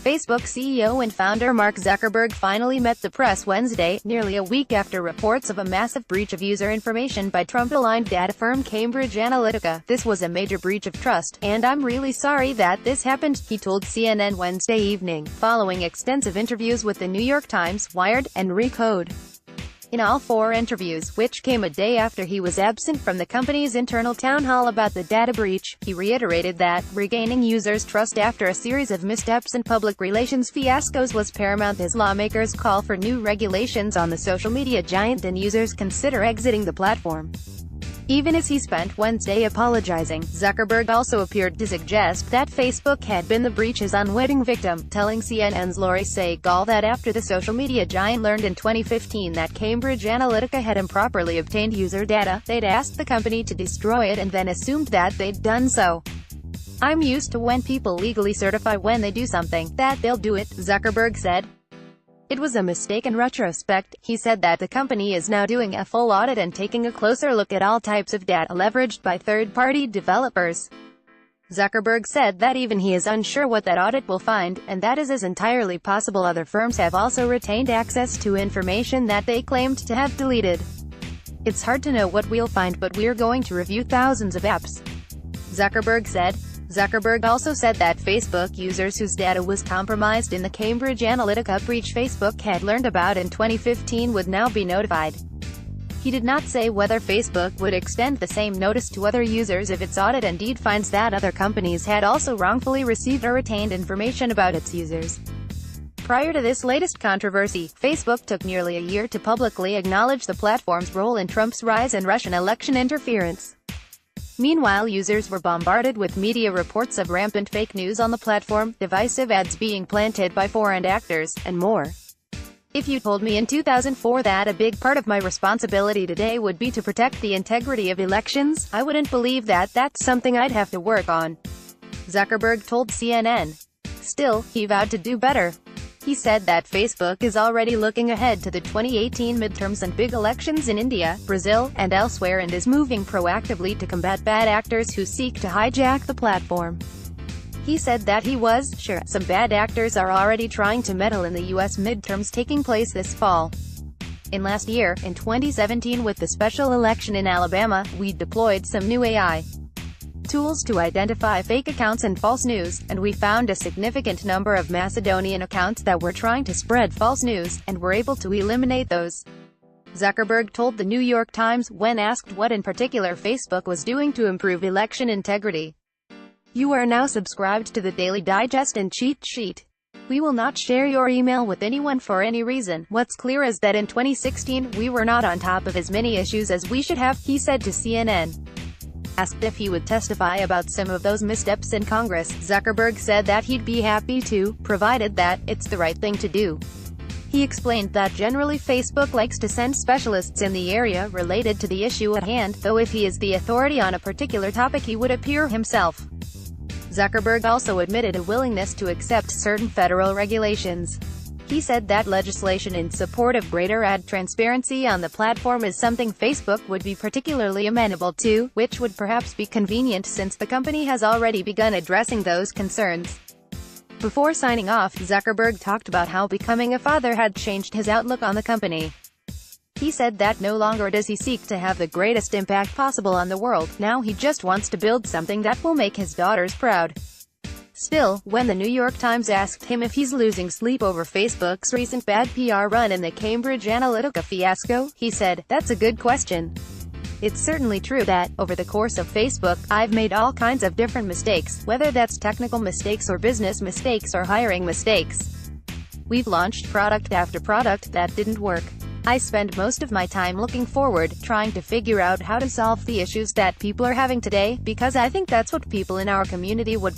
Facebook CEO and founder Mark Zuckerberg finally met the press Wednesday, nearly a week after reports of a massive breach of user information by Trump-aligned data firm Cambridge Analytica. "This was a major breach of trust, and I'm really sorry that this happened," he told CNN Wednesday evening, following extensive interviews with the New York Times, Wired, and Recode. In all four interviews, which came a day after he was absent from the company's internal town hall about the data breach, he reiterated that regaining users' trust after a series of missteps and public relations fiascos was paramount as lawmakers call for new regulations on the social media giant and users consider exiting the platform. Even as he spent Wednesday apologizing, Zuckerberg also appeared to suggest that Facebook had been the breach's unwitting victim, telling CNN's Lori Segal that after the social media giant learned in 2015 that Cambridge Analytica had improperly obtained user data, they'd asked the company to destroy it and then assumed that they'd done so. "I'm used to when people legally certify when they do something, that they'll do it," Zuckerberg said. "It was a mistake in retrospect." He said that the company is now doing a full audit and taking a closer look at all types of data leveraged by third-party developers. Zuckerberg said that even he is unsure what that audit will find, and that is entirely possible other firms have also retained access to information that they claimed to have deleted. "It's hard to know what we'll find, but we're going to review thousands of apps," Zuckerberg said. Zuckerberg also said that Facebook users whose data was compromised in the Cambridge Analytica breach Facebook had learned about in 2015 would now be notified. He did not say whether Facebook would extend the same notice to other users if its audit indeed finds that other companies had also wrongfully received or retained information about its users. Prior to this latest controversy, Facebook took nearly a year to publicly acknowledge the platform's role in Trump's rise and Russian election interference. Meanwhile, users were bombarded with media reports of rampant fake news on the platform, divisive ads being planted by foreign actors, and more. "If you told me in 2004 that a big part of my responsibility today would be to protect the integrity of elections, I wouldn't believe that that's something I'd have to work on," Zuckerberg told CNN. Still, he vowed to do better. He said that Facebook is already looking ahead to the 2018 midterms and big elections in India, Brazil, and elsewhere and is moving proactively to combat bad actors who seek to hijack the platform. He said that he was sure some bad actors are already trying to meddle in the U.S. midterms taking place this fall. In last year, in 2017 with the special election in Alabama, we deployed some new AI tools to identify fake accounts and false news, and we found a significant number of Macedonian accounts that were trying to spread false news, and were able to eliminate those, Zuckerberg told the New York Times when asked what in particular Facebook was doing to improve election integrity. "You are now subscribed to the Daily Digest and Cheat Sheet. We will not share your email with anyone for any reason. What's clear is that in 2016, we were not on top of as many issues as we should have," he said to CNN. Asked if he would testify about some of those missteps in Congress, Zuckerberg said that he'd be happy to, provided that it's the right thing to do. He explained that generally Facebook likes to send specialists in the area related to the issue at hand, though if he is the authority on a particular topic he would appear himself. Zuckerberg also admitted a willingness to accept certain federal regulations. He said that legislation in support of greater ad transparency on the platform is something Facebook would be particularly amenable to, which would perhaps be convenient since the company has already begun addressing those concerns. Before signing off, Zuckerberg talked about how becoming a father had changed his outlook on the company. He said that no longer does he seek to have the greatest impact possible on the world, now he just wants to build something that will make his daughters proud. Still, when the New York Times asked him if he's losing sleep over Facebook's recent bad PR run in the Cambridge Analytica fiasco, he said, "That's a good question. It's certainly true that, over the course of Facebook, I've made all kinds of different mistakes, whether that's technical mistakes or business mistakes or hiring mistakes. We've launched product after product that didn't work. I spend most of my time looking forward, trying to figure out how to solve the issues that people are having today, because I think that's what people in our community would